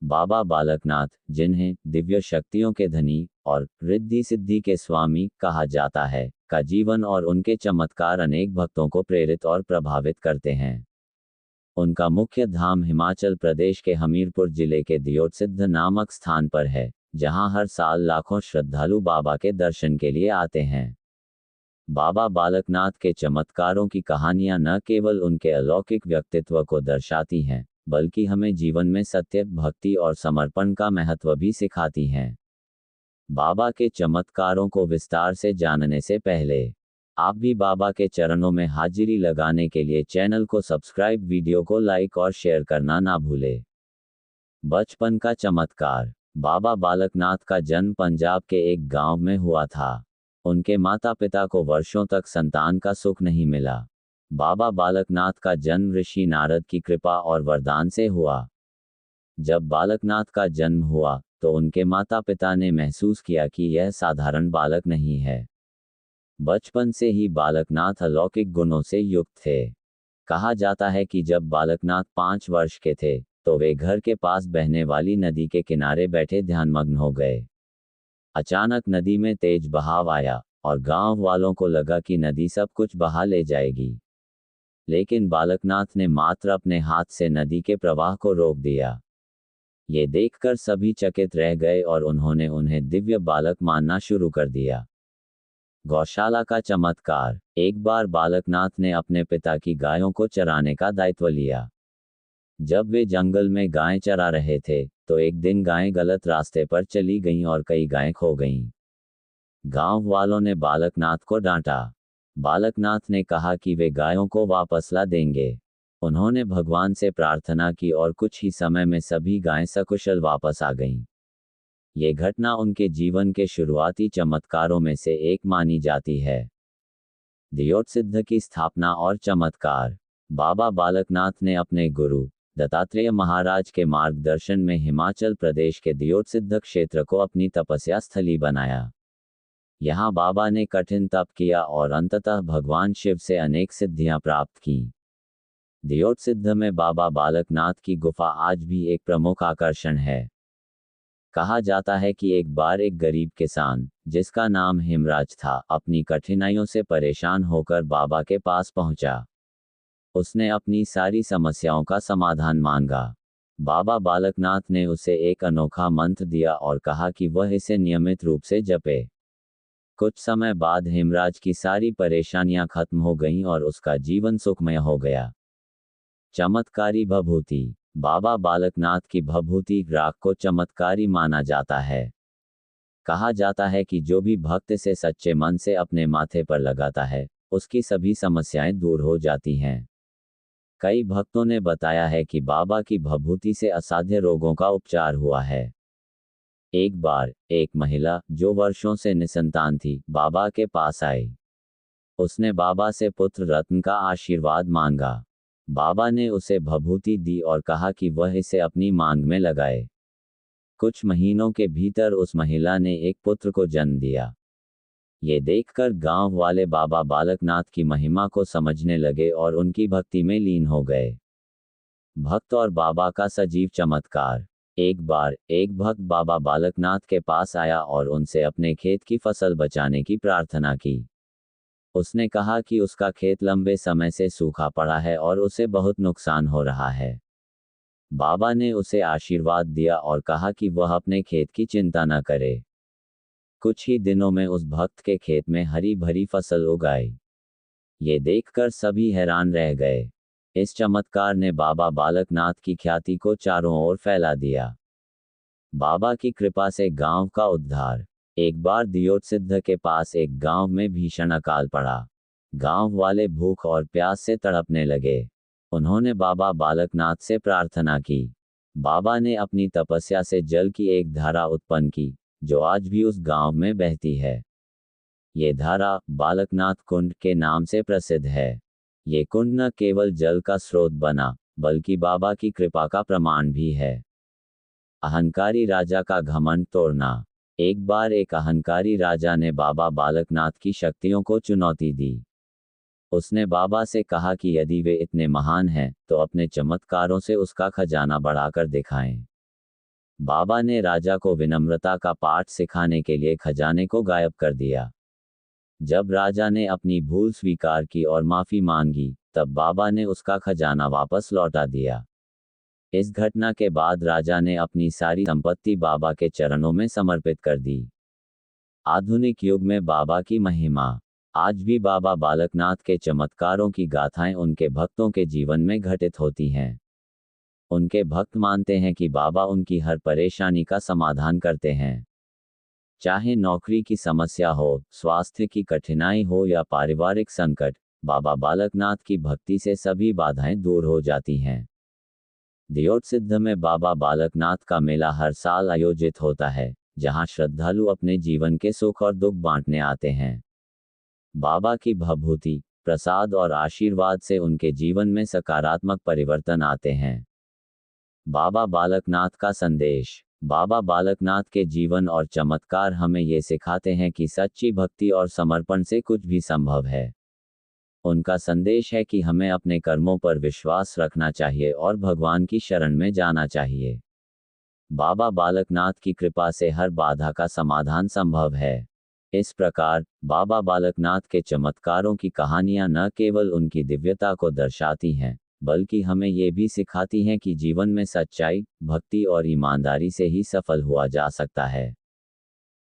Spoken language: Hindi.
बाबा बालकनाथ, जिन्हें दिव्य शक्तियों के धनी और रिद्धि सिद्धि के स्वामी कहा जाता है, का जीवन और उनके चमत्कार अनेक भक्तों को प्रेरित और प्रभावित करते हैं। उनका मुख्य धाम हिमाचल प्रदेश के हमीरपुर जिले के दियोटसिद्ध नामक स्थान पर है, जहां हर साल लाखों श्रद्धालु बाबा के दर्शन के लिए आते हैं। बाबा बालकनाथ के चमत्कारों की कहानियां न केवल उनके अलौकिक व्यक्तित्व को दर्शाती हैं, बल्कि हमें जीवन में सत्य, भक्ति और समर्पण का महत्व भी सिखाती हैं। बाबा के चमत्कारों को विस्तार से जानने से पहले आप भी बाबा के चरणों में हाजिरी लगाने के लिए चैनल को सब्सक्राइब, वीडियो को लाइक और शेयर करना ना भूलें। बचपन का चमत्कार। बाबा बालकनाथ का जन्म पंजाब के एक गांव में हुआ था। उनके माता पिता को वर्षों तक संतान का सुख नहीं मिला। बाबा बालकनाथ का जन्म ऋषि नारद की कृपा और वरदान से हुआ। जब बालकनाथ का जन्म हुआ तो उनके माता पिता ने महसूस किया कि यह साधारण बालक नहीं है। बचपन से ही बालकनाथ अलौकिक गुणों से युक्त थे। कहा जाता है कि जब बालकनाथ 5 वर्ष के थे तो वे घर के पास बहने वाली नदी के किनारे बैठे ध्यानमग्न हो गए। अचानक नदी में तेज बहाव आया और गांव वालों को लगा कि नदी सब कुछ बहा ले जाएगी। लेकिन बालकनाथ ने मात्र अपने हाथ से नदी के प्रवाह को रोक दिया। ये देखकर सभी चकित रह गए और उन्होंने उन्हें दिव्य बालक मानना शुरू कर दिया। गौशाला का चमत्कार। एक बार बालकनाथ ने अपने पिता की गायों को चराने का दायित्व लिया। जब वे जंगल में गायें चरा रहे थे तो एक दिन गायें गलत रास्ते पर चली गईं और कई गायें खो गईं। गांव वालों ने बालकनाथ को डांटा। बालकनाथ ने कहा कि वे गायों को वापस ला देंगे। उन्होंने भगवान से प्रार्थना की और कुछ ही समय में सभी गायें सकुशल वापस आ गईं। ये घटना उनके जीवन के शुरुआती चमत्कारों में से एक मानी जाती है। दियोटसिद्ध की स्थापना और चमत्कार। बाबा बालकनाथ ने अपने गुरु दत्तात्रेय महाराज के मार्गदर्शन में हिमाचल प्रदेश के दियोटसिद्ध क्षेत्र को अपनी तपस्या स्थली बनाया। यहाँ बाबा ने कठिन तप किया और अंततः भगवान शिव से अनेक सिद्धियां प्राप्त कीं। दियोटसिद्ध में बाबा बालकनाथ की गुफा आज भी एक प्रमुख आकर्षण है। कहा जाता है कि एक बार एक गरीब किसान, जिसका नाम हेमराज था, अपनी कठिनाइयों से परेशान होकर बाबा के पास पहुंचा। उसने अपनी सारी समस्याओं का समाधान मांगा। बाबा बालकनाथ ने उसे एक अनोखा मंत्र दिया और कहा कि वह इसे नियमित रूप से जपे। कुछ समय बाद हेमराज की सारी परेशानियां खत्म हो गईं और उसका जीवन सुखमय हो गया। चमत्कारी भभूति। बाबा बालकनाथ की भभूति राख को चमत्कारी माना जाता है। कहा जाता है कि जो भी भक्त इसे सच्चे मन से अपने माथे पर लगाता है, उसकी सभी समस्याएं दूर हो जाती हैं। कई भक्तों ने बताया है कि बाबा की भभूति से असाध्य रोगों का उपचार हुआ है। एक बार एक महिला जो वर्षों से निसंतान थी, बाबा के पास आई। उसने बाबा से पुत्र रत्न का आशीर्वाद मांगा। बाबा ने उसे भभूति दी और कहा कि वह इसे अपनी मांग में लगाए। कुछ महीनों के भीतर उस महिला ने एक पुत्र को जन्म दिया। ये देखकर गांव वाले बाबा बालकनाथ की महिमा को समझने लगे और उनकी भक्ति में लीन हो गए। भक्त और बाबा का सजीव चमत्कार। एक बार एक भक्त बाबा बालकनाथ के पास आया और उनसे अपने खेत की फसल बचाने की प्रार्थना की। उसने कहा कि उसका खेत लंबे समय से सूखा पड़ा है और उसे बहुत नुकसान हो रहा है। बाबा ने उसे आशीर्वाद दिया और कहा कि वह अपने खेत की चिंता न करे। कुछ ही दिनों में उस भक्त के खेत में हरी भरी फसल उग आई। ये देखकर सभी हैरान रह गए। इस चमत्कार ने बाबा बालकनाथ की ख्याति को चारों ओर फैला दिया। बाबा की कृपा से गांव का उद्धार। एक बार दियोटसिद्ध के पास एक गांव में भीषण अकाल पड़ा। गांव वाले भूख और प्यास से तड़पने लगे। उन्होंने बाबा बालकनाथ से प्रार्थना की। बाबा ने अपनी तपस्या से जल की एक धारा उत्पन्न की, जो आज भी उस गांव में बहती है। ये धारा बालकनाथ कुंड के नाम से प्रसिद्ध है। ये कुंड न केवल जल का स्रोत बना, बल्कि बाबा की कृपा का प्रमाण भी है। अहंकारी राजा का घमंड तोड़ना। एक बार एक अहंकारी राजा ने बाबा बालकनाथ की शक्तियों को चुनौती दी। उसने बाबा से कहा कि यदि वे इतने महान हैं, तो अपने चमत्कारों से उसका खजाना बढ़ाकर दिखाएं। बाबा ने राजा को विनम्रता का पाठ सिखाने के लिए खजाने को गायब कर दिया। जब राजा ने अपनी भूल स्वीकार की और माफी मांगी, तब बाबा ने उसका खजाना वापस लौटा दिया। इस घटना के बाद राजा ने अपनी सारी संपत्ति बाबा के चरणों में समर्पित कर दी। आधुनिक युग में बाबा की महिमा। आज भी बाबा बालकनाथ के चमत्कारों की गाथाएं उनके भक्तों के जीवन में घटित होती हैं। उनके भक्त मानते हैं कि बाबा उनकी हर परेशानी का समाधान करते हैं। चाहे नौकरी की समस्या हो, स्वास्थ्य की कठिनाई हो या पारिवारिक संकट, बाबा बालकनाथ की भक्ति से सभी बाधाएं दूर हो जाती हैं। दियोटसिद्ध में बाबा बालकनाथ का मेला हर साल आयोजित होता है, जहां श्रद्धालु अपने जीवन के सुख और दुख बांटने आते हैं। बाबा की भभूति, प्रसाद और आशीर्वाद से उनके जीवन में सकारात्मक परिवर्तन आते हैं। बाबा बालकनाथ का संदेश। बाबा बालकनाथ के जीवन और चमत्कार हमें ये सिखाते हैं कि सच्ची भक्ति और समर्पण से कुछ भी संभव है। उनका संदेश है कि हमें अपने कर्मों पर विश्वास रखना चाहिए और भगवान की शरण में जाना चाहिए। बाबा बालकनाथ की कृपा से हर बाधा का समाधान संभव है। इस प्रकार, बाबा बालकनाथ के चमत्कारों की कहानियां न केवल उनकी दिव्यता को दर्शाती हैं, बल्कि हमें ये भी सिखाती हैं कि जीवन में सच्चाई, भक्ति और ईमानदारी से ही सफल हुआ जा सकता है।